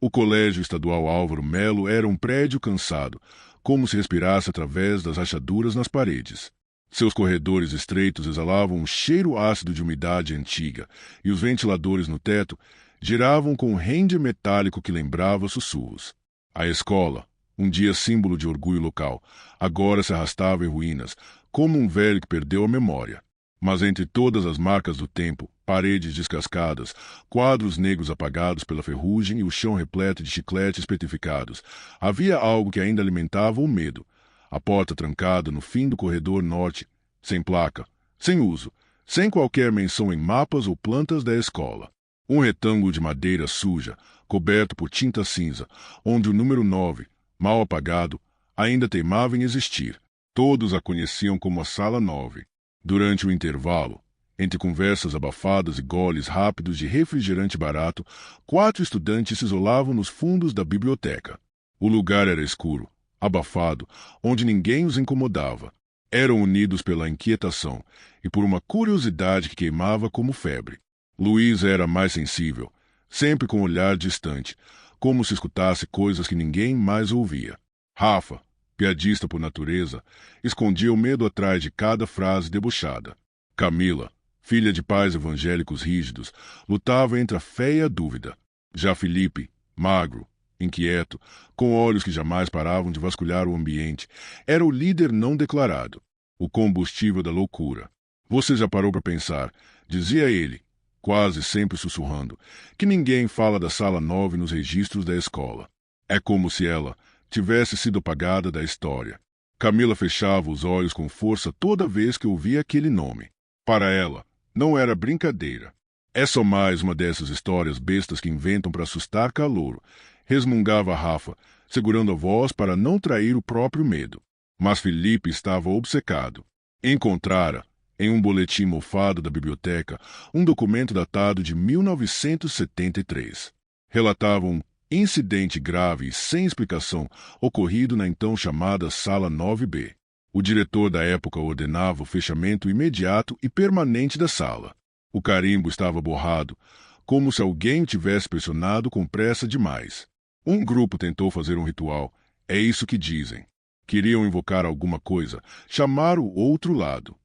O Colégio Estadual Álvaro Melo era um prédio cansado, como se respirasse através das rachaduras nas paredes. Seus corredores estreitos exalavam um cheiro ácido de umidade antiga, e os ventiladores no teto giravam com um rende metálico que lembrava sussurros. A escola, um dia símbolo de orgulho local, agora se arrastava em ruínas, como um velho que perdeu a memória. Mas entre todas as marcas do tempo, paredes descascadas, quadros negros apagados pela ferrugem e o chão repleto de chicletes petrificados, havia algo que ainda alimentava o medo. A porta trancada no fim do corredor norte, sem placa, sem uso, sem qualquer menção em mapas ou plantas da escola. Um retângulo de madeira suja, coberto por tinta cinza, onde o número 9, mal apagado, ainda teimava em existir. Todos a conheciam como a Sala 9. Durante o intervalo, entre conversas abafadas e goles rápidos de refrigerante barato, 4 estudantes se isolavam nos fundos da biblioteca. O lugar era escuro, abafado, onde ninguém os incomodava. Eram unidos pela inquietação e por uma curiosidade que queimava como febre. Luiz era mais sensível, sempre com um olhar distante, como se escutasse coisas que ninguém mais ouvia. Rafa, piadista por natureza, escondia o medo atrás de cada frase debochada. Camila, filha de pais evangélicos rígidos, lutava entre a fé e a dúvida. Já Felipe, magro, inquieto, com olhos que jamais paravam de vasculhar o ambiente, era o líder não declarado, o combustível da loucura. Você já parou para pensar, dizia ele, quase sempre sussurrando, que ninguém fala da Sala 9 nos registros da escola. É como se ela tivesse sido apagada da história. Camila fechava os olhos com força toda vez que ouvia aquele nome. Para ela, não era brincadeira. É só mais uma dessas histórias bestas que inventam para assustar calouro, resmungava Rafa, segurando a voz para não trair o próprio medo. Mas Felipe estava obcecado. Encontrara, em um boletim mofado da biblioteca, um documento datado de 1973. Relatava um incidente grave e sem explicação ocorrido na então chamada Sala 9B. O diretor da época ordenava o fechamento imediato e permanente da sala. O carimbo estava borrado, como se alguém o tivesse pressionado com pressa demais. Um grupo tentou fazer um ritual, é isso que dizem. Queriam invocar alguma coisa, chamar o outro lado.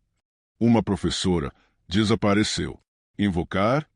Uma professora desapareceu. Invocar?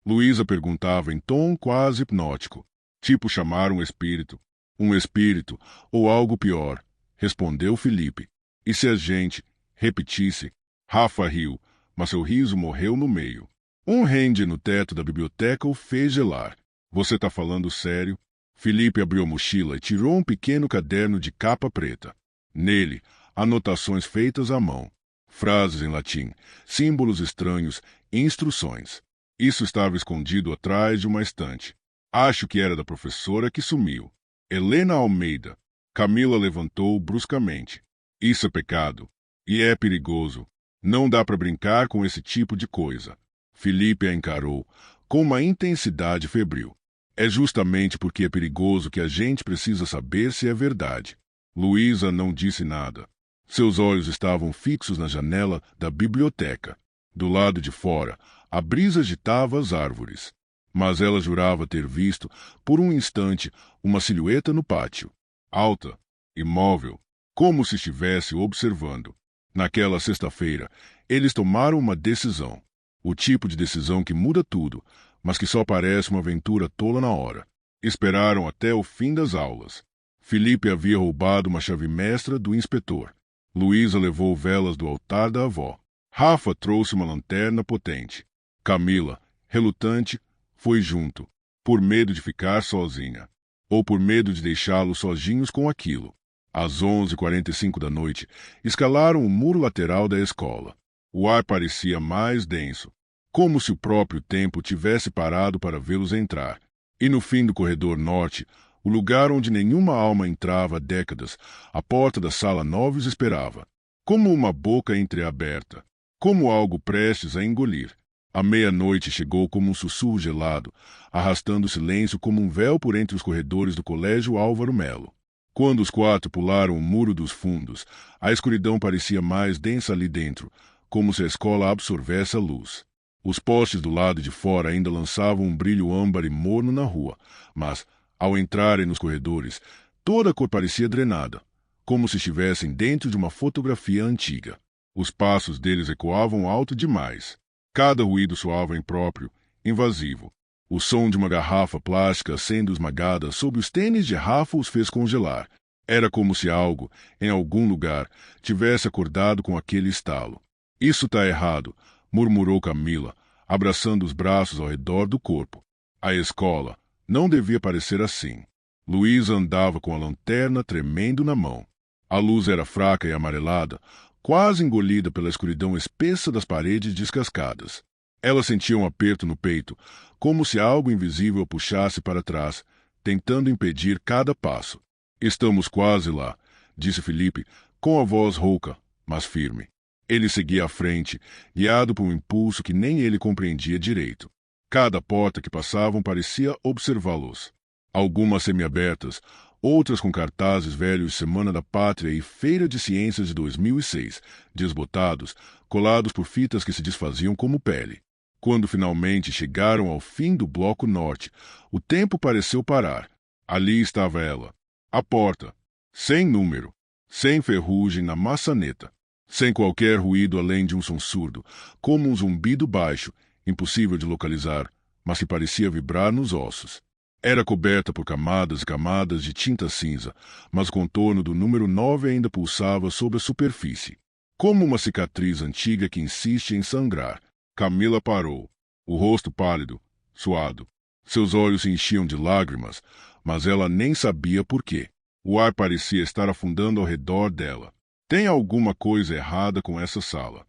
Luísa perguntava em tom quase hipnótico. Tipo chamar um espírito. Um espírito, ou algo pior, respondeu Felipe. E se a gente repetisse? Rafa riu, mas seu riso morreu no meio. Um rende no teto da biblioteca o fez gelar. Você tá falando sério? Felipe abriu a mochila e tirou um pequeno caderno de capa preta. Nele, anotações feitas à mão. Frases em latim, símbolos estranhos, instruções. Isso estava escondido atrás de uma estante. Acho que era da professora que sumiu. Helena Almeida. Camila levantou bruscamente. Isso é pecado. E é perigoso. Não dá para brincar com esse tipo de coisa. Felipe a encarou com uma intensidade febril. É justamente porque é perigoso que a gente precisa saber se é verdade. Luísa não disse nada. Seus olhos estavam fixos na janela da biblioteca. Do lado de fora, a brisa agitava as árvores. Mas ela jurava ter visto, por um instante, uma silhueta no pátio. Alta, imóvel, como se estivesse observando. Naquela sexta-feira, eles tomaram uma decisão. O tipo de decisão que muda tudo, mas que só parece uma aventura tola na hora. Esperaram até o fim das aulas. Felipe havia roubado uma chave mestra do inspetor. Luísa levou velas do altar da avó. Rafa trouxe uma lanterna potente. Camila, relutante, foi junto, por medo de ficar sozinha, ou por medo de deixá-los sozinhos com aquilo. Às 11h45 da noite, escalaram o muro lateral da escola. O ar parecia mais denso, como se o próprio tempo tivesse parado para vê-los entrar. E no fim do corredor norte, o lugar onde nenhuma alma entrava há décadas, a porta da Sala 9 os esperava, como uma boca entreaberta, como algo prestes a engolir. A meia-noite chegou como um sussurro gelado, arrastando o silêncio como um véu por entre os corredores do Colégio Álvaro Melo. Quando os 4 pularam o muro dos fundos, a escuridão parecia mais densa ali dentro, como se a escola absorvesse a luz. Os postes do lado de fora ainda lançavam um brilho âmbar e morno na rua, mas, Ao entrarem nos corredores, toda a cor parecia drenada, como se estivessem dentro de uma fotografia antiga. Os passos deles ecoavam alto demais. Cada ruído soava impróprio, invasivo. O som de uma garrafa plástica sendo esmagada sob os tênis de Rafa os fez congelar. Era como se algo, em algum lugar, tivesse acordado com aquele estalo. Isso tá errado, murmurou Camila, abraçando os braços ao redor do corpo. A escola não devia parecer assim. Luísa andava com a lanterna tremendo na mão. A luz era fraca e amarelada, quase engolida pela escuridão espessa das paredes descascadas. Ela sentia um aperto no peito, como se algo invisível a puxasse para trás, tentando impedir cada passo. Estamos quase lá, disse Felipe, com a voz rouca, mas firme. Ele seguia à frente, guiado por um impulso que nem ele compreendia direito. Cada porta que passavam parecia observá-los. Algumas semiabertas, outras com cartazes velhos Semana da Pátria e Feira de Ciências de 2006, desbotados, colados por fitas que se desfaziam como pele. Quando finalmente chegaram ao fim do bloco norte, o tempo pareceu parar. Ali estava ela. A porta, sem número, sem ferrugem na maçaneta, sem qualquer ruído além de um som surdo, como um zumbido baixo, impossível de localizar, mas que parecia vibrar nos ossos. Era coberta por camadas e camadas de tinta cinza, mas o contorno do número 9 ainda pulsava sobre a superfície, como uma cicatriz antiga que insiste em sangrar. Camila parou, o rosto pálido, suado. Seus olhos se enchiam de lágrimas, mas ela nem sabia por quê. O ar parecia estar afundando ao redor dela. Tem alguma coisa errada com essa sala.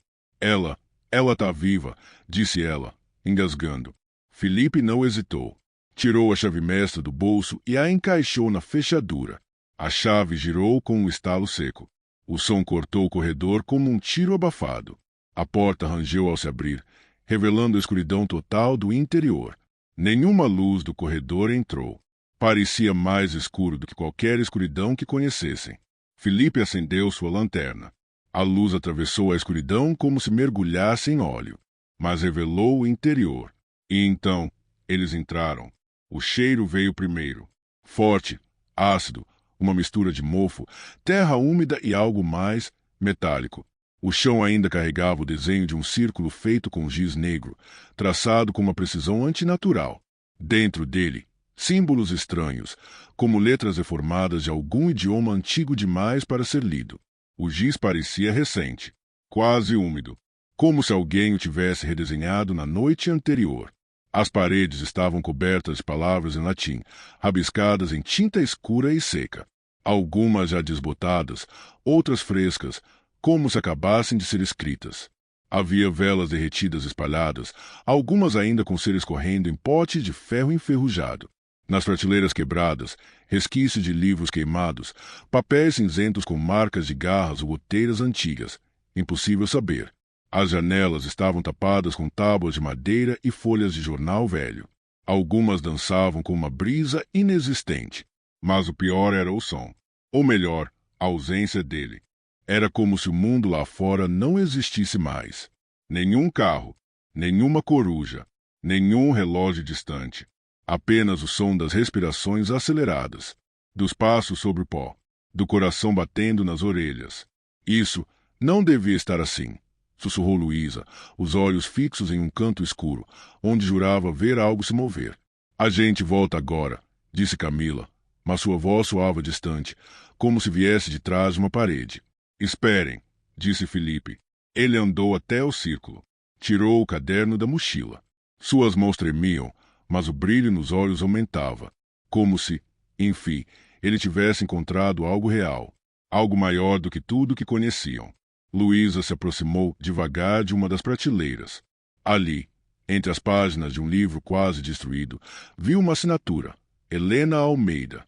Ela tá viva, disse ela, engasgando. Felipe não hesitou. Tirou a chave mestra do bolso e a encaixou na fechadura. A chave girou com um estalo seco. O som cortou o corredor como um tiro abafado. A porta rangeu ao se abrir, revelando a escuridão total do interior. Nenhuma luz do corredor entrou. Parecia mais escuro do que qualquer escuridão que conhecessem. Felipe acendeu sua lanterna. A luz atravessou a escuridão como se mergulhasse em óleo, mas revelou o interior. E então, eles entraram. O cheiro veio primeiro. Forte, ácido, uma mistura de mofo, terra úmida e algo mais metálico. O chão ainda carregava o desenho de um círculo feito com giz negro, traçado com uma precisão antinatural. Dentro dele, símbolos estranhos, como letras deformadas de algum idioma antigo demais para ser lido. O giz parecia recente, quase úmido, como se alguém o tivesse redesenhado na noite anterior. As paredes estavam cobertas de palavras em latim, rabiscadas em tinta escura e seca. Algumas já desbotadas, outras frescas, como se acabassem de ser escritas. Havia velas derretidas espalhadas, algumas ainda com cera escorrendo em potes de ferro enferrujado. Nas prateleiras quebradas, resquícios de livros queimados, papéis cinzentos com marcas de garras ou goteiras antigas. Impossível saber. As janelas estavam tapadas com tábuas de madeira e folhas de jornal velho. Algumas dançavam com uma brisa inexistente. Mas o pior era o som. Ou melhor, a ausência dele. Era como se o mundo lá fora não existisse mais. Nenhum carro, nenhuma coruja, nenhum relógio distante. Apenas o som das respirações aceleradas, dos passos sobre o pó, do coração batendo nas orelhas. Isso não devia estar assim, sussurrou Luísa, os olhos fixos em um canto escuro, onde jurava ver algo se mover. A gente volta agora, disse Camila, mas sua voz soava distante, como se viesse de trás de uma parede. Esperem, disse Felipe. Ele andou até o círculo. Tirou o caderno da mochila. Suas mãos tremiam, mas o brilho nos olhos aumentava, como se, enfim, ele tivesse encontrado algo real, algo maior do que tudo que conheciam. Luísa se aproximou devagar de uma das prateleiras. Ali, entre as páginas de um livro quase destruído, viu uma assinatura: Helena Almeida.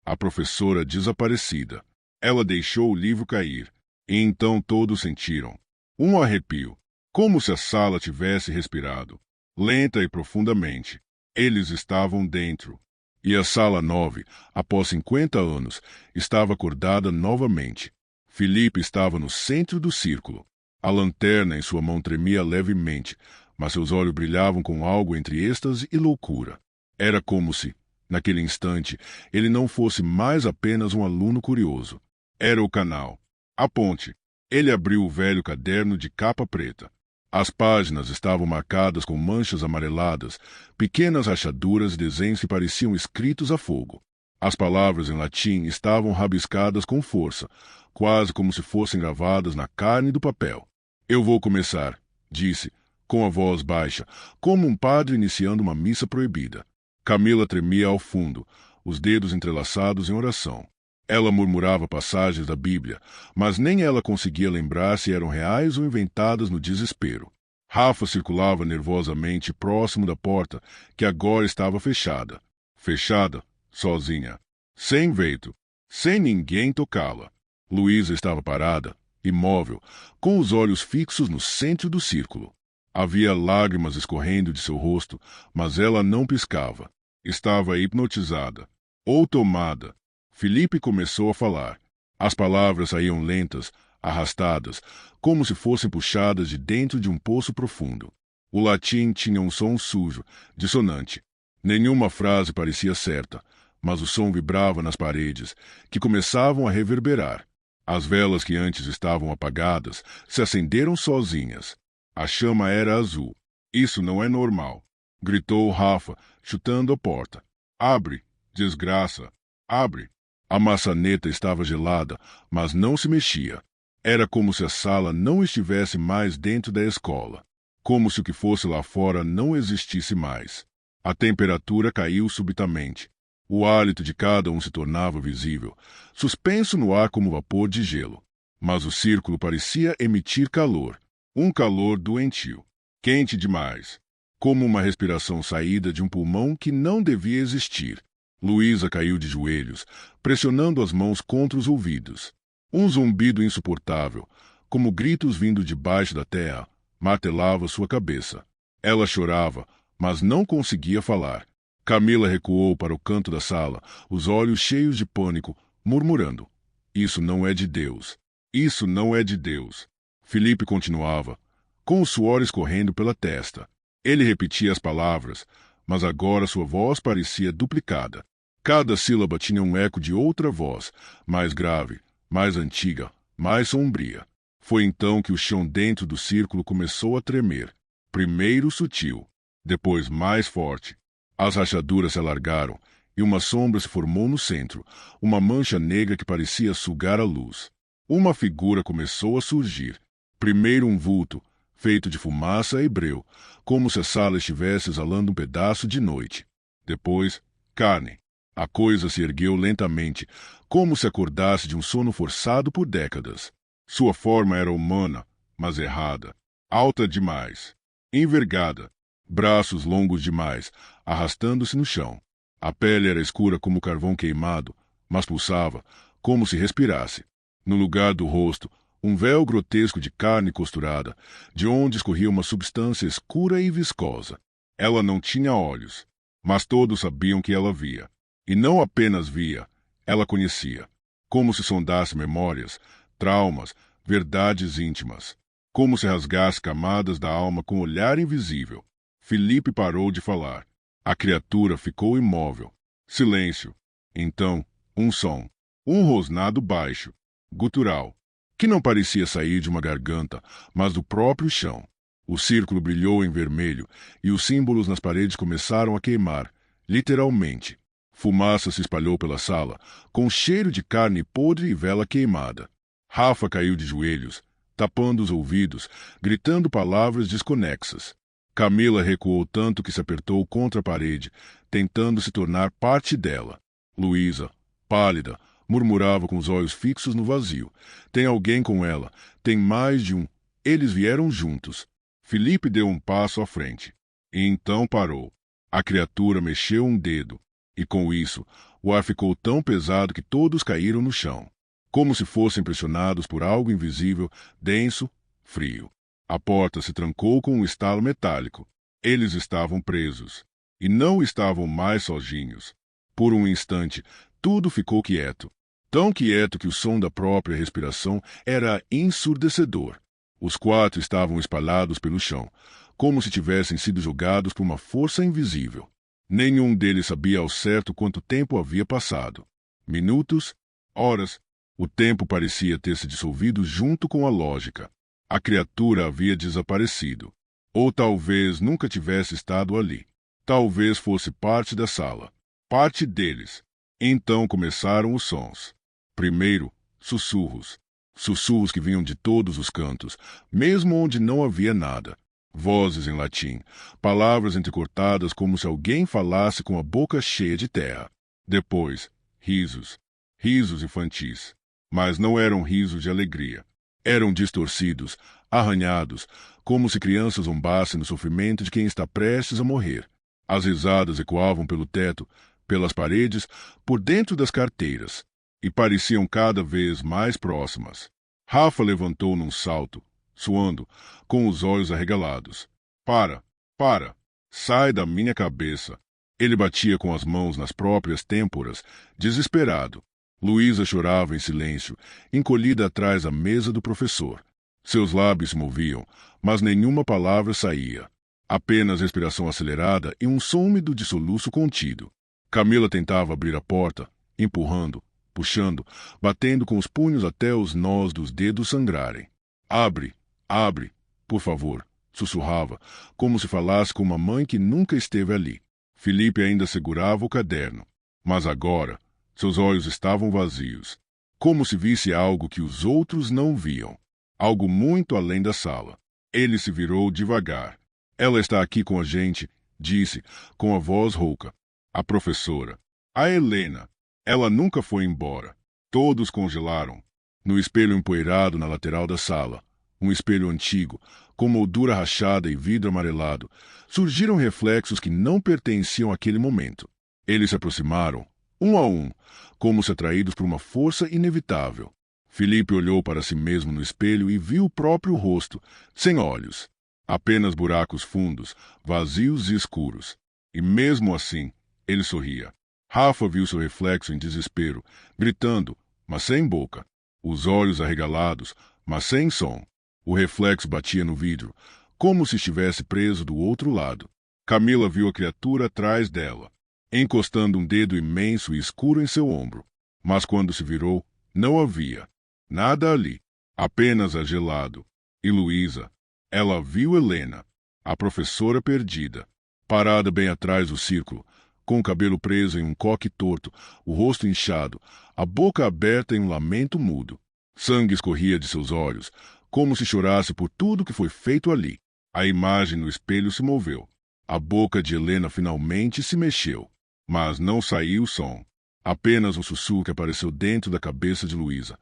A professora desaparecida. Ela deixou o livro cair, e então todos sentiram um arrepio, como se a sala tivesse respirado, lenta e profundamente. Eles estavam dentro. E a sala 9, após 50 anos, estava acordada novamente. Felipe estava no centro do círculo. A lanterna em sua mão tremia levemente, mas seus olhos brilhavam com algo entre êxtase e loucura. Era como se, Naquele instante, ele não fosse mais apenas um aluno curioso. Era o canal. A ponte. Ele abriu o velho caderno de capa preta. As páginas estavam marcadas com manchas amareladas, pequenas rachaduras e desenhos que pareciam escritos a fogo. As palavras em latim estavam rabiscadas com força, quase como se fossem gravadas na carne do papel. Eu vou começar, disse, com a voz baixa, como um padre iniciando uma missa proibida. Camila tremia ao fundo, os dedos entrelaçados em oração. Ela murmurava passagens da Bíblia, mas nem ela conseguia lembrar se eram reais ou inventadas no desespero. Rafa circulava nervosamente próximo da porta, que agora estava fechada. Fechada, sozinha, sem vento, sem ninguém tocá-la. Luísa estava parada, imóvel, com os olhos fixos no centro do círculo. Havia lágrimas escorrendo de seu rosto, mas ela não piscava. Estava hipnotizada, ou tomada. Felipe começou a falar. As palavras saíam lentas, arrastadas, como se fossem puxadas de dentro de um poço profundo. O latim tinha um som sujo, dissonante. Nenhuma frase parecia certa, mas o som vibrava nas paredes, que começavam a reverberar. As velas que antes estavam apagadas se acenderam sozinhas. A chama era azul. Isso não é normal, gritou Rafa, chutando a porta. Abre, desgraça, abre. A maçaneta estava gelada, mas não se mexia. Era como se a sala não estivesse mais dentro da escola. Como se o que fosse lá fora não existisse mais. A temperatura caiu subitamente. O hálito de cada um se tornava visível, suspenso no ar como vapor de gelo. Mas o círculo parecia emitir calor. Um calor doentio. Quente demais. Como uma respiração saída de um pulmão que não devia existir. Luísa caiu de joelhos, pressionando as mãos contra os ouvidos. Um zumbido insuportável, como gritos vindo debaixo da terra, martelava sua cabeça. Ela chorava, mas não conseguia falar. Camila recuou para o canto da sala, os olhos cheios de pânico, murmurando: "Isso não é de Deus. Isso não é de Deus." Felipe continuava, com o suor escorrendo pela testa. Ele repetia as palavras, mas agora sua voz parecia duplicada. Cada sílaba tinha um eco de outra voz, mais grave, mais antiga, mais sombria. Foi então que o chão dentro do círculo começou a tremer. Primeiro sutil, depois mais forte. As rachaduras se alargaram e uma sombra se formou no centro, uma mancha negra que parecia sugar a luz. Uma figura começou a surgir. Primeiro um vulto, feito de fumaça e breu, como se a sala estivesse exalando um pedaço de noite. Depois, carne. A coisa se ergueu lentamente, como se acordasse de um sono forçado por décadas. Sua forma era humana, mas errada. Alta demais. Envergada. Braços longos demais, arrastando-se no chão. A pele era escura como carvão queimado, mas pulsava, como se respirasse. No lugar do rosto, um véu grotesco de carne costurada, de onde escorria uma substância escura e viscosa. Ela não tinha olhos, mas todos sabiam que ela via. E não apenas via, ela conhecia. Como se sondasse memórias, traumas, verdades íntimas. Como se rasgasse camadas da alma com olhar invisível. Felipe parou de falar. A criatura ficou imóvel. Silêncio. Então, um som. Um rosnado baixo, gutural, que não parecia sair de uma garganta, mas do próprio chão. O círculo brilhou em vermelho e os símbolos nas paredes começaram a queimar, literalmente. Fumaça se espalhou pela sala, com cheiro de carne podre e vela queimada. Rafa caiu de joelhos, tapando os ouvidos, gritando palavras desconexas. Camila recuou tanto que se apertou contra a parede, tentando se tornar parte dela. Luísa, pálida, murmurava com os olhos fixos no vazio. Tem alguém com ela. Tem mais de um. Eles vieram juntos. Felipe deu um passo à frente. E então parou. A criatura mexeu um dedo. E com isso, o ar ficou tão pesado que todos caíram no chão. Como se fossem pressionados por algo invisível, denso, frio. A porta se trancou com um estalo metálico. Eles estavam presos. E não estavam mais sozinhos. Por um instante, tudo ficou quieto. Tão quieto que o som da própria respiração era ensurdecedor. Os quatro estavam espalhados pelo chão, como se tivessem sido jogados por uma força invisível. Nenhum deles sabia ao certo quanto tempo havia passado. Minutos, horas, o tempo parecia ter se dissolvido junto com a lógica. A criatura havia desaparecido. Ou talvez nunca tivesse estado ali. Talvez fosse parte da sala. Parte deles. Então começaram os sons. Primeiro, sussurros. Sussurros que vinham de todos os cantos, mesmo onde não havia nada. Vozes em latim, palavras entrecortadas como se alguém falasse com a boca cheia de terra. Depois, risos. Risos infantis. Mas não eram risos de alegria. Eram distorcidos, arranhados, como se crianças zombassem no sofrimento de quem está prestes a morrer. As risadas ecoavam pelo teto, pelas paredes, por dentro das carteiras, e pareciam cada vez mais próximas. Rafa levantou num salto, suando, com os olhos arregalados. Para! Para! Sai da minha cabeça! Ele batia com as mãos nas próprias têmporas, desesperado. Luísa chorava em silêncio, encolhida atrás da mesa do professor. Seus lábios se moviam, mas nenhuma palavra saía. Apenas respiração acelerada e um som úmido de soluço contido. Camila tentava abrir a porta, empurrando, puxando, batendo com os punhos até os nós dos dedos sangrarem. Abre, abre, por favor, sussurrava, como se falasse com uma mãe que nunca esteve ali. Felipe ainda segurava o caderno, mas agora seus olhos estavam vazios, como se visse algo que os outros não viam, algo muito além da sala. Ele se virou devagar. Ela está aqui com a gente, disse, com a voz rouca. A professora. A Helena. Ela nunca foi embora. Todos congelaram. No espelho empoeirado na lateral da sala, um espelho antigo, com moldura rachada e vidro amarelado, surgiram reflexos que não pertenciam àquele momento. Eles se aproximaram, um a um, como se atraídos por uma força inevitável. Felipe olhou para si mesmo no espelho e viu o próprio rosto, sem olhos. Apenas buracos fundos, vazios e escuros. E mesmo assim, ele sorria. Rafa viu seu reflexo em desespero, gritando, mas sem boca. Os olhos arregalados, mas sem som. O reflexo batia no vidro, como se estivesse preso do outro lado. Camila viu a criatura atrás dela, encostando um dedo imenso e escuro em seu ombro. Mas quando se virou, não havia nada ali, apenas a gelado. E Luísa. Ela viu Helena, a professora perdida, parada bem atrás do círculo, com o cabelo preso em um coque torto, o rosto inchado, a boca aberta em um lamento mudo. Sangue escorria de seus olhos, como se chorasse por tudo que foi feito ali. A imagem no espelho se moveu. A boca de Helena finalmente se mexeu, mas não saiu som. Apenas um sussurro que apareceu dentro da cabeça de Luísa.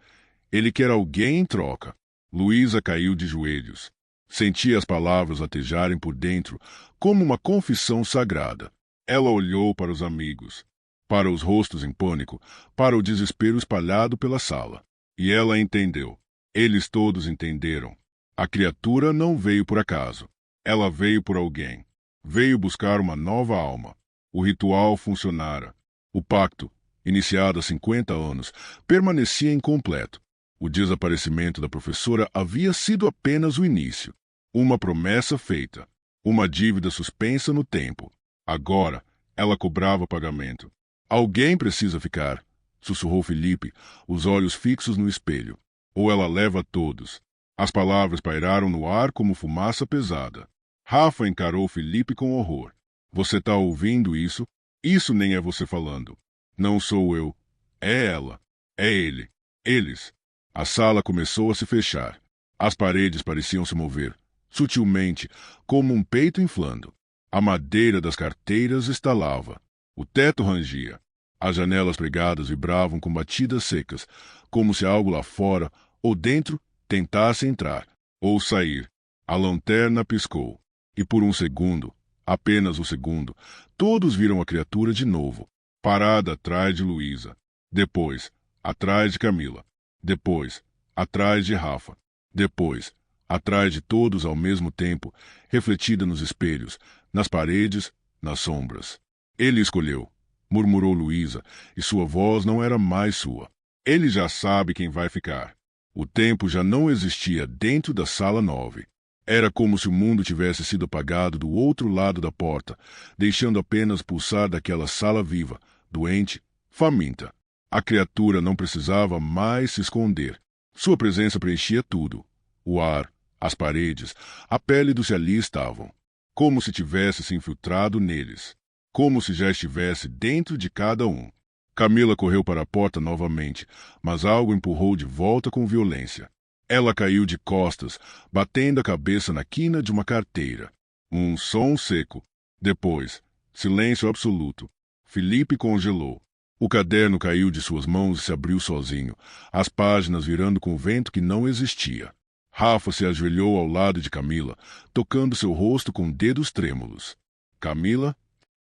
Ele quer alguém em troca. Luísa caiu de joelhos. Sentia as palavras latejarem por dentro, como uma confissão sagrada. Ela olhou para os amigos, para os rostos em pânico, para o desespero espalhado pela sala. E ela entendeu. Eles todos entenderam. A criatura não veio por acaso. Ela veio por alguém. Veio buscar uma nova alma. O ritual funcionara. O pacto, iniciado há 50 anos, permanecia incompleto. O desaparecimento da professora havia sido apenas o início. Uma promessa feita. Uma dívida suspensa no tempo. Agora, ela cobrava pagamento. Alguém precisa ficar, sussurrou Felipe, os olhos fixos no espelho. Ou ela leva todos. As palavras pairaram no ar como fumaça pesada. Rafa encarou Felipe com horror. Você está ouvindo isso? Isso nem é você falando. Não sou eu. É ela. É ele. Eles. A sala começou a se fechar. As paredes pareciam se mover, sutilmente, como um peito inflando. A madeira das carteiras estalava. O teto rangia. As janelas pregadas vibravam com batidas secas, como se algo lá fora ou dentro tentasse entrar ou sair. A lanterna piscou. E por um segundo, apenas um segundo, todos viram a criatura de novo, parada atrás de Luísa. Depois, atrás de Camila. Depois, atrás de Rafa. Depois, atrás de todos ao mesmo tempo, refletida nos espelhos, nas paredes, nas sombras. Ele escolheu, murmurou Luísa, e sua voz não era mais sua. Ele já sabe quem vai ficar. O tempo já não existia dentro da sala 9. Era como se o mundo tivesse sido apagado do outro lado da porta, deixando apenas pulsar daquela sala viva, doente, faminta. A criatura não precisava mais se esconder. Sua presença preenchia tudo. O ar, as paredes, a pele dos que ali estavam. Como se tivesse se infiltrado neles. Como se já estivesse dentro de cada um. Camila correu para a porta novamente, mas algo empurrou de volta com violência. Ela caiu de costas, batendo a cabeça na quina de uma carteira. Um som seco. Depois, silêncio absoluto. Felipe congelou. O caderno caiu de suas mãos e se abriu sozinho, as páginas virando com o vento que não existia. Rafa se ajoelhou ao lado de Camila, tocando seu rosto com dedos trêmulos. Camila?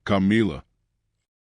Camila?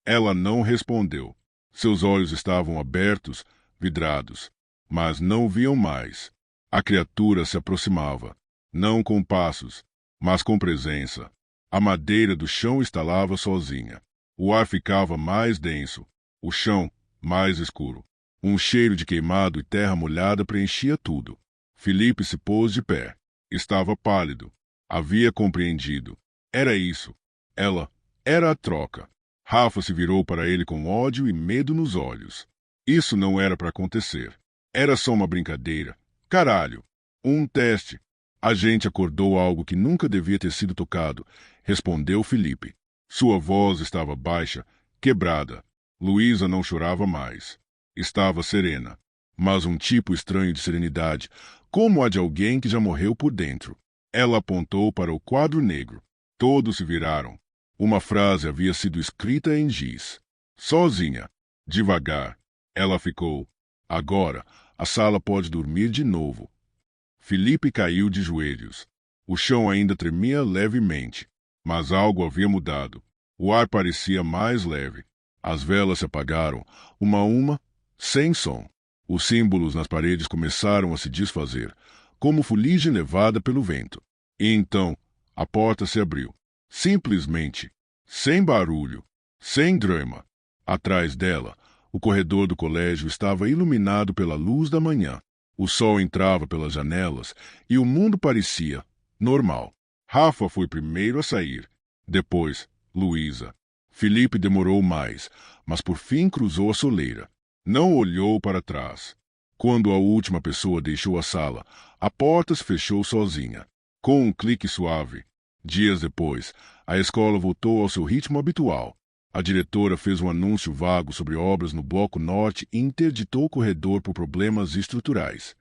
Ela não respondeu. Seus olhos estavam abertos, vidrados, mas não viam mais. A criatura se aproximava, não com passos, mas com presença. A madeira do chão estalava sozinha. O ar ficava mais denso, o chão mais escuro. Um cheiro de queimado e terra molhada preenchia tudo. Felipe se pôs de pé. Estava pálido. Havia compreendido. Era isso. Ela era a troca. Rafa se virou para ele com ódio e medo nos olhos. Isso não era para acontecer. Era só uma brincadeira. Caralho! Um teste. A gente acordou algo que nunca devia ter sido tocado, respondeu Felipe. Sua voz estava baixa, quebrada. Luísa não chorava mais. Estava serena, mas um tipo estranho de serenidade, como a de alguém que já morreu por dentro. Ela apontou para o quadro negro. Todos se viraram. Uma frase havia sido escrita em giz. Sozinha. Devagar. Ela ficou. Agora, a sala pode dormir de novo. Felipe caiu de joelhos. O chão ainda tremia levemente, mas algo havia mudado. O ar parecia mais leve. As velas se apagaram, uma a uma, sem som. Os símbolos nas paredes começaram a se desfazer, como fuligem levada pelo vento. E então, a porta se abriu. Simplesmente, sem barulho, sem drama. Atrás dela, o corredor do colégio estava iluminado pela luz da manhã. O sol entrava pelas janelas e o mundo parecia normal. Rafa foi primeiro a sair. Depois, Luísa. Felipe demorou mais, mas por fim cruzou a soleira. Não olhou para trás. Quando a última pessoa deixou a sala, a porta se fechou sozinha. Com um clique suave. Dias depois, a escola voltou ao seu ritmo habitual. A diretora fez um anúncio vago sobre obras no Bloco Norte e interditou o corredor por problemas estruturais.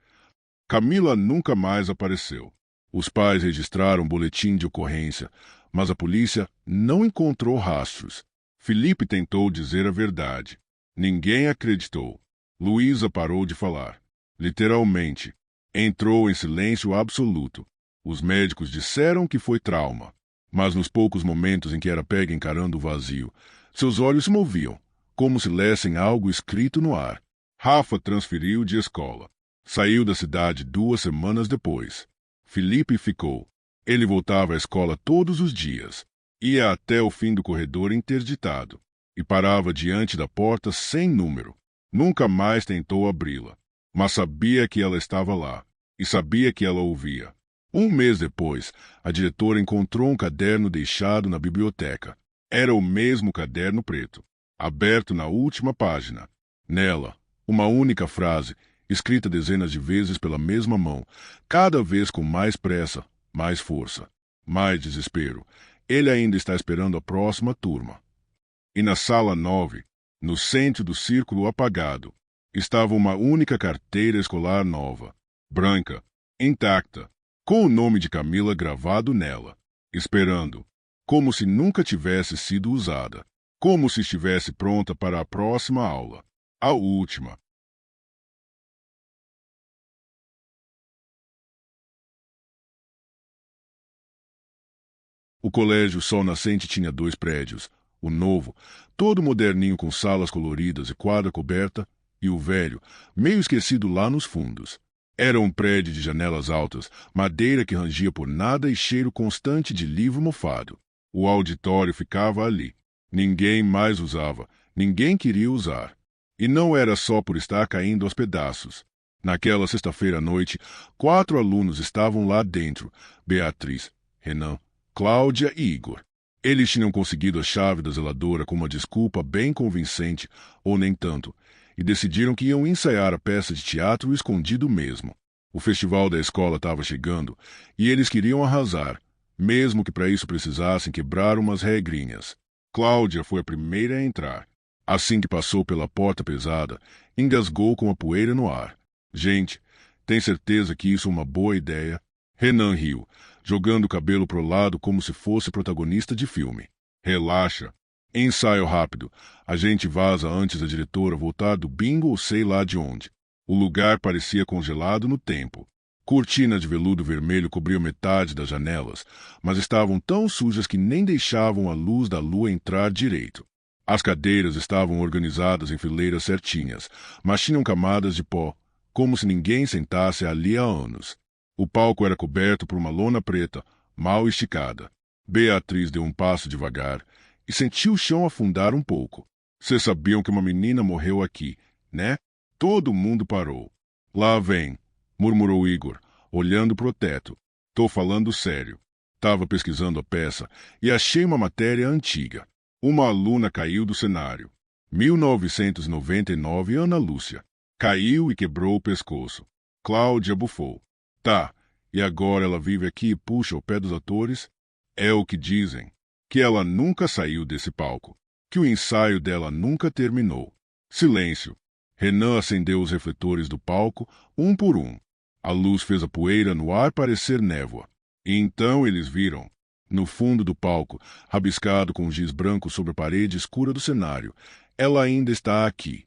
Camila nunca mais apareceu. Os pais registraram um boletim de ocorrência, mas a polícia não encontrou rastros. Felipe tentou dizer a verdade. Ninguém acreditou. Luísa parou de falar. Literalmente. Entrou em silêncio absoluto. Os médicos disseram que foi trauma. Mas nos poucos momentos em que era pega encarando o vazio, seus olhos se moviam, como se lessem algo escrito no ar. Rafa transferiu de escola. Saiu da cidade 2 semanas depois. Felipe ficou. Ele voltava à escola todos os dias. Ia até o fim do corredor interditado. E parava diante da porta sem número. Nunca mais tentou abri-la. Mas sabia que ela estava lá. E sabia que ela ouvia. Um mês depois, a diretora encontrou um caderno deixado na biblioteca. Era o mesmo caderno preto, aberto na última página. Nela, uma única frase, escrita dezenas de vezes pela mesma mão, cada vez com mais pressa, mais força, mais desespero. Ele ainda está esperando a próxima turma. E na sala 9, no centro do círculo apagado, estava uma única carteira escolar nova, branca, intacta, com o nome de Camila gravado nela, esperando, como se nunca tivesse sido usada, como se estivesse pronta para a próxima aula, a última. O colégio Sol Nascente tinha 2 prédios, o novo, todo moderninho com salas coloridas e quadra coberta, e o velho, meio esquecido lá nos fundos. Era um prédio de janelas altas, madeira que rangia por nada e cheiro constante de livro mofado. O auditório ficava ali. Ninguém mais usava, ninguém queria usar. E não era só por estar caindo aos pedaços. Naquela sexta-feira à noite, 4 alunos estavam lá dentro: Beatriz, Renan, Cláudia e Igor. Eles tinham conseguido a chave da zeladora com uma desculpa bem convincente, ou nem tanto, e decidiram que iam ensaiar a peça de teatro escondido mesmo. O festival da escola estava chegando e eles queriam arrasar, mesmo que para isso precisassem quebrar umas regrinhas. Cláudia foi a primeira a entrar. Assim que passou pela porta pesada, engasgou com a poeira no ar. Gente, tem certeza que isso é uma boa ideia? Renan riu, jogando o cabelo pro lado como se fosse protagonista de filme. Relaxa. Ensaio rápido. A gente vaza antes da diretora voltar do bingo ou sei lá de onde. O lugar parecia congelado no tempo. Cortinas de veludo vermelho cobriam metade das janelas, mas estavam tão sujas que nem deixavam a luz da lua entrar direito. As cadeiras estavam organizadas em fileiras certinhas, mas tinham camadas de pó, como se ninguém sentasse ali há anos. O palco era coberto por uma lona preta, mal esticada. Beatriz deu um passo devagar e sentiu o chão afundar um pouco. Vocês sabiam que uma menina morreu aqui, né? Todo mundo parou. Lá vem, murmurou Igor, olhando pro teto. Tô falando sério. Tava pesquisando a peça e achei uma matéria antiga. Uma aluna caiu do cenário. 1999, Ana Lúcia. Caiu e quebrou o pescoço. Cláudia bufou. Tá, e agora ela vive aqui e puxa o pé dos atores? É o que dizem. Que ela nunca saiu desse palco. Que o ensaio dela nunca terminou. Silêncio. Renan acendeu os refletores do palco, um por um. A luz fez a poeira no ar parecer névoa. E então eles viram, no fundo do palco, rabiscado com giz branco sobre a parede escura do cenário. Ela ainda está aqui.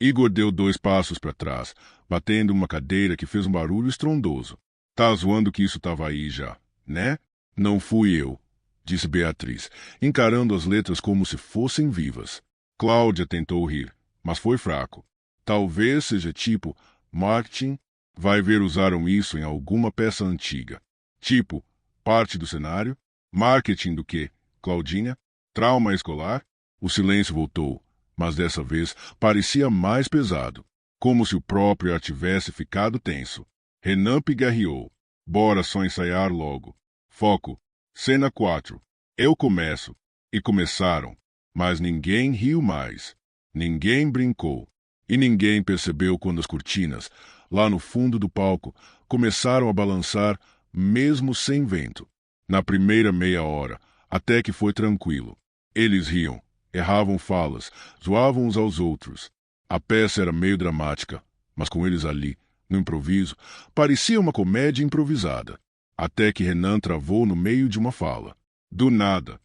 Igor deu 2 passos para trás, batendo uma cadeira que fez um barulho estrondoso. Tá zoando que isso estava aí já, né? Não fui eu, disse Beatriz, encarando as letras como se fossem vivas. Cláudia tentou rir, mas foi fraco. Talvez seja tipo marketing. Vai ver, usaram isso em alguma peça antiga. Tipo, parte do cenário? Marketing do quê, Claudinha? Trauma escolar? O silêncio voltou, mas dessa vez parecia mais pesado, como se o próprio ar tivesse ficado tenso. Renan pigarreou. Bora só ensaiar logo. Foco. Cena 4. Eu começo. E começaram. Mas ninguém riu mais. Ninguém brincou. E ninguém percebeu quando as cortinas, lá no fundo do palco, começaram a balançar, mesmo sem vento. Na primeira meia hora, até que foi tranquilo. Eles riam, erravam falas, zoavam uns aos outros. A peça era meio dramática, mas com eles ali, no improviso, parecia uma comédia improvisada. Até que Renan travou no meio de uma fala. Do nada.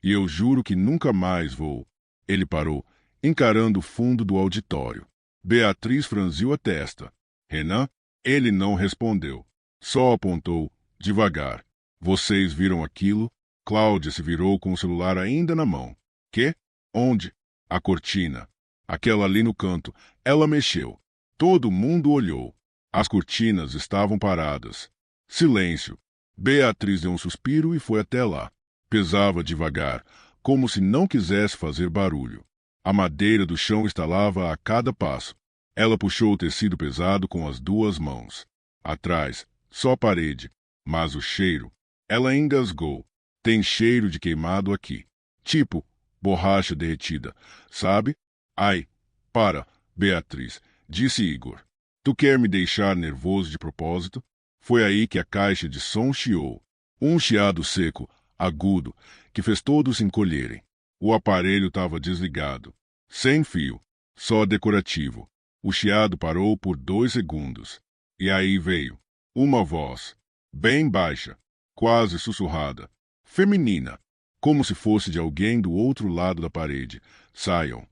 E eu juro que nunca mais vou. Ele parou, encarando o fundo do auditório. Beatriz franziu a testa. Renan? Ele não respondeu. Só apontou, devagar. Vocês viram aquilo? Cláudia se virou com o celular ainda na mão. Quê? Onde? A cortina. Aquela ali no canto. Ela mexeu. Todo mundo olhou. As cortinas estavam paradas. Silêncio. Beatriz deu um suspiro e foi até lá. Pesava devagar, como se não quisesse fazer barulho. A madeira do chão estalava a cada passo. Ela puxou o tecido pesado com as 2 mãos. Atrás, só parede, mas o cheiro. Ela engasgou. Tem cheiro de queimado aqui. Tipo, borracha derretida, sabe? Ai, para, Beatriz, disse Igor. Tu quer me deixar nervoso de propósito? Foi aí que a caixa de som chiou. Um chiado seco, agudo, que fez todos se encolherem. O aparelho estava desligado. Sem fio, só decorativo. O chiado parou por 2 segundos. E aí veio uma voz, bem baixa, quase sussurrada, feminina, como se fosse de alguém do outro lado da parede. Saiam.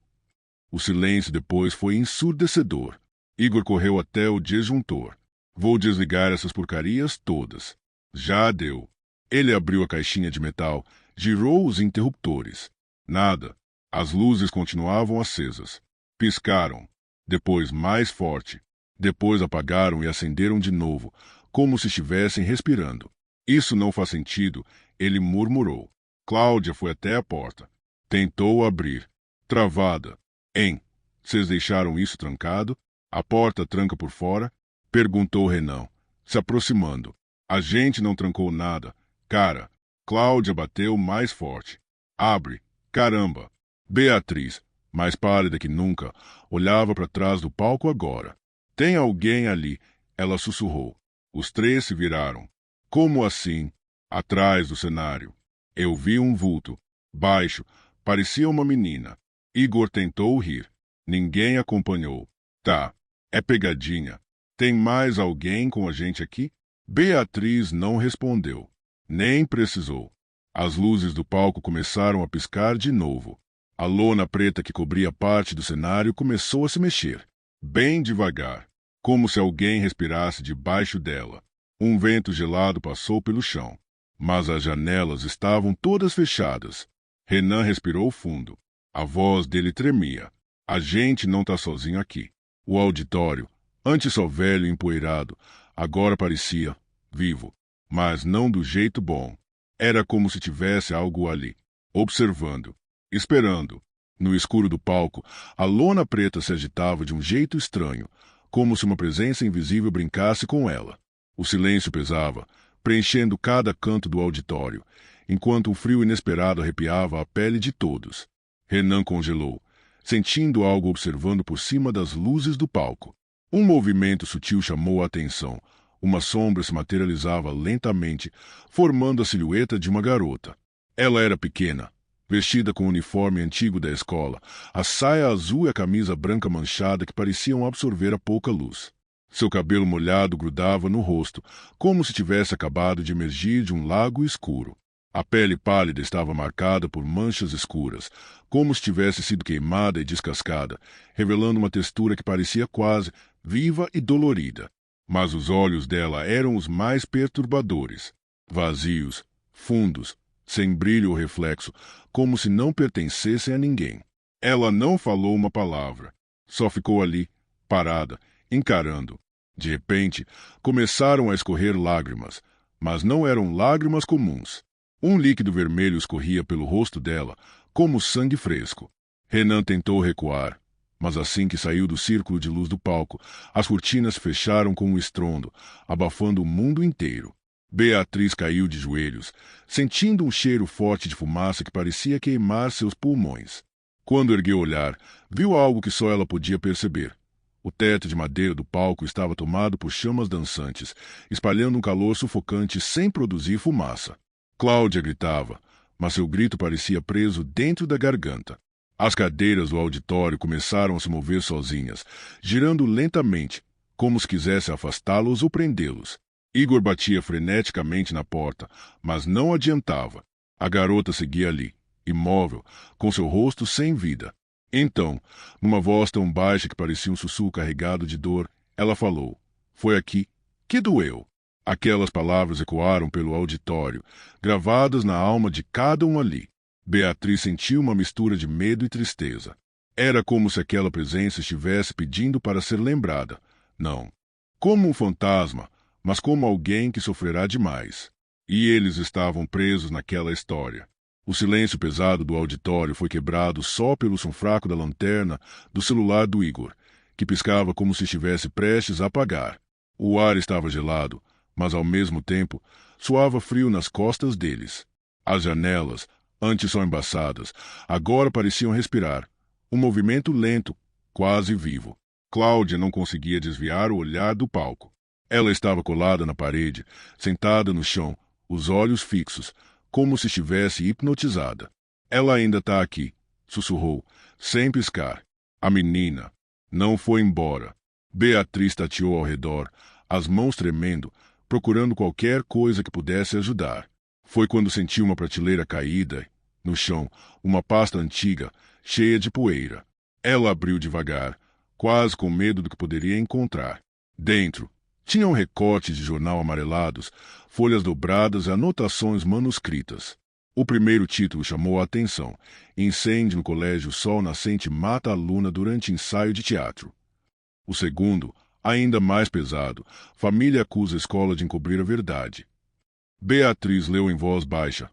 O silêncio depois foi ensurdecedor. Igor correu até o disjuntor. Vou desligar essas porcarias todas. Já deu. Ele abriu a caixinha de metal, girou os interruptores. Nada. As luzes continuavam acesas. Piscaram. Depois mais forte. Depois apagaram e acenderam de novo, como se estivessem respirando. Isso não faz sentido, ele murmurou. Cláudia foi até a porta. Tentou abrir. Travada. Vocês deixaram isso trancado? A porta tranca por fora? Perguntou Renan, se aproximando. A gente não trancou nada. Cara, Cláudia bateu mais forte. Abre. Caramba. Beatriz, mais pálida que nunca, olhava para trás do palco agora. Tem alguém ali, ela sussurrou. Os três se viraram. Como assim? Atrás do cenário. Eu vi um vulto. Baixo. Parecia uma menina. Igor tentou rir. Ninguém acompanhou. Tá. É pegadinha. Tem mais alguém com a gente aqui? Beatriz não respondeu. Nem precisou. As luzes do palco começaram a piscar de novo. A lona preta que cobria parte do cenário começou a se mexer. Bem devagar. Como se alguém respirasse debaixo dela. Um vento gelado passou pelo chão. Mas as janelas estavam todas fechadas. Renan respirou fundo. A voz dele tremia. A gente não está sozinho aqui. O auditório, antes só velho e empoeirado, agora parecia vivo, mas não do jeito bom. Era como se tivesse algo ali, observando, esperando. No escuro do palco, a lona preta se agitava de um jeito estranho, como se uma presença invisível brincasse com ela. O silêncio pesava, preenchendo cada canto do auditório, enquanto um frio inesperado arrepiava a pele de todos. Renan congelou, sentindo algo observando por cima das luzes do palco. Um movimento sutil chamou a atenção. Uma sombra se materializava lentamente, formando a silhueta de uma garota. Ela era pequena, vestida com o uniforme antigo da escola, a saia azul e a camisa branca manchada que pareciam absorver a pouca luz. Seu cabelo molhado grudava no rosto, como se tivesse acabado de emergir de um lago escuro. A pele pálida estava marcada por manchas escuras, como se tivesse sido queimada e descascada, revelando uma textura que parecia quase viva e dolorida. Mas os olhos dela eram os mais perturbadores, vazios, fundos, sem brilho ou reflexo, como se não pertencessem a ninguém. Ela não falou uma palavra, só ficou ali, parada, encarando. De repente, começaram a escorrer lágrimas, mas não eram lágrimas comuns. Um líquido vermelho escorria pelo rosto dela, como sangue fresco. Renan tentou recuar, mas assim que saiu do círculo de luz do palco, as cortinas se fecharam com um estrondo, abafando o mundo inteiro. Beatriz caiu de joelhos, sentindo um cheiro forte de fumaça que parecia queimar seus pulmões. Quando ergueu o olhar, viu algo que só ela podia perceber. O teto de madeira do palco estava tomado por chamas dançantes, espalhando um calor sufocante sem produzir fumaça. Cláudia gritava, mas seu grito parecia preso dentro da garganta. As cadeiras do auditório começaram a se mover sozinhas, girando lentamente, como se quisesse afastá-los ou prendê-los. Igor batia freneticamente na porta, mas não adiantava. A garota seguia ali, imóvel, com seu rosto sem vida. Então, numa voz tão baixa que parecia um sussurro carregado de dor, ela falou: "Foi aqui que doeu." Aquelas palavras ecoaram pelo auditório, gravadas na alma de cada um ali. Beatriz sentiu uma mistura de medo e tristeza. Era como se aquela presença estivesse pedindo para ser lembrada. Não como um fantasma, mas como alguém que sofrerá demais. E eles estavam presos naquela história. O silêncio pesado do auditório foi quebrado só pelo som fraco da lanterna do celular do Igor, que piscava como se estivesse prestes a apagar. O ar estava gelado, mas ao mesmo tempo soava frio nas costas deles. As janelas, antes só embaçadas, agora pareciam respirar. Um movimento lento, quase vivo. Cláudia não conseguia desviar o olhar do palco. Ela estava colada na parede, sentada no chão, os olhos fixos, como se estivesse hipnotizada. "Ela ainda está aqui", sussurrou, sem piscar. A menina não foi embora. Beatriz tateou ao redor, as mãos tremendo, procurando qualquer coisa que pudesse ajudar. Foi quando sentiu uma prateleira caída, no chão, uma pasta antiga, cheia de poeira. Ela abriu devagar, quase com medo do que poderia encontrar. Dentro, tinham recortes de jornal amarelados, folhas dobradas e anotações manuscritas. O primeiro título chamou a atenção: "Incêndio no Colégio Sol Nascente mata aluna durante ensaio de teatro." O segundo, ainda mais pesado: "Família acusa a escola de encobrir a verdade." Beatriz leu em voz baixa.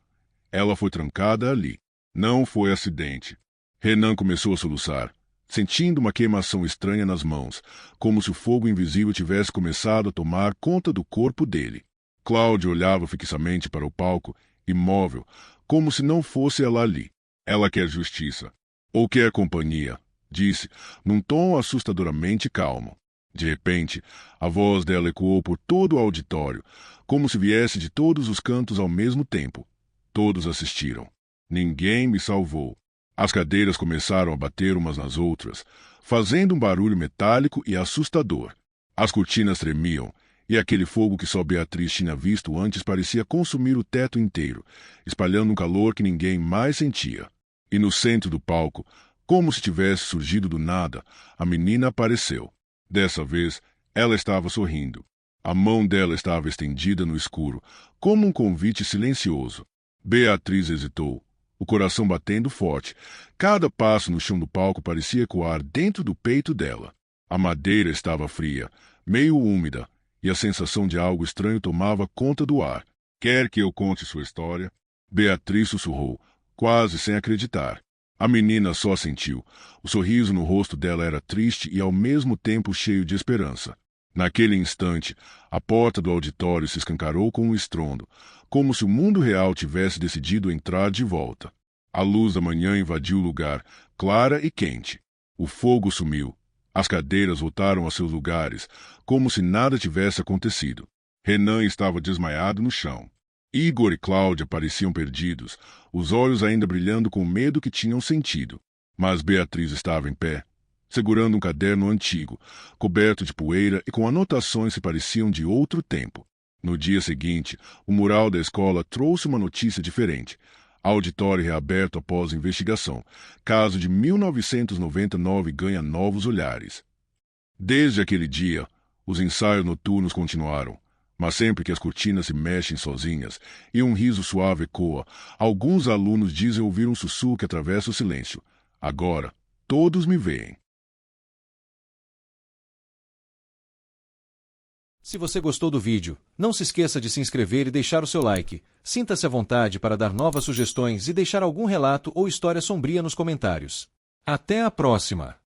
Ela foi trancada ali. Não foi acidente. Renan começou a soluçar. sentindo uma queimação estranha nas mãos, como se o fogo invisível tivesse começado a tomar conta do corpo dele. Cláudia olhava fixamente para o palco, imóvel, como se não fosse ela ali. Ela quer justiça. Ou quer companhia, disse, num tom assustadoramente calmo. De repente, a voz dela ecoou por todo o auditório, como se viesse de todos os cantos ao mesmo tempo. Todos assistiram. Ninguém me salvou. As cadeiras começaram a bater umas nas outras, fazendo um barulho metálico e assustador. As cortinas tremiam, e aquele fogo que só Beatriz tinha visto antes parecia consumir o teto inteiro, espalhando um calor que ninguém mais sentia. E no centro do palco, como se tivesse surgido do nada, a menina apareceu. Dessa vez, ela estava sorrindo. A mão dela estava estendida no escuro, como um convite silencioso. Beatriz hesitou, o coração batendo forte. Cada passo no chão do palco parecia ecoar dentro do peito dela. A madeira estava fria, meio úmida, e a sensação de algo estranho tomava conta do ar. Quer que eu conte sua história? Beatriz sussurrou, quase sem acreditar. A menina só sentiu. O sorriso no rosto dela era triste e ao mesmo tempo cheio de esperança. Naquele instante, a porta do auditório se escancarou com um estrondo, como se o mundo real tivesse decidido entrar de volta. A luz da manhã invadiu o lugar, clara e quente. O fogo sumiu. As cadeiras voltaram a seus lugares, como se nada tivesse acontecido. Renan estava desmaiado no chão. Igor e Cláudia pareciam perdidos, os olhos ainda brilhando com o medo que tinham sentido. Mas Beatriz estava em pé, segurando um caderno antigo, coberto de poeira e com anotações que pareciam de outro tempo. No dia seguinte, o mural da escola trouxe uma notícia diferente. Auditório reaberto após investigação. Caso de 1999 ganha novos olhares. Desde aquele dia, os ensaios noturnos continuaram. Mas sempre que as cortinas se mexem sozinhas e um riso suave ecoa, alguns alunos dizem ouvir um sussurro que atravessa o silêncio. Agora, todos me veem. Se você gostou do vídeo, não se esqueça de se inscrever e deixar o seu like. Sinta-se à vontade para dar novas sugestões e deixar algum relato ou história sombria nos comentários. Até a próxima!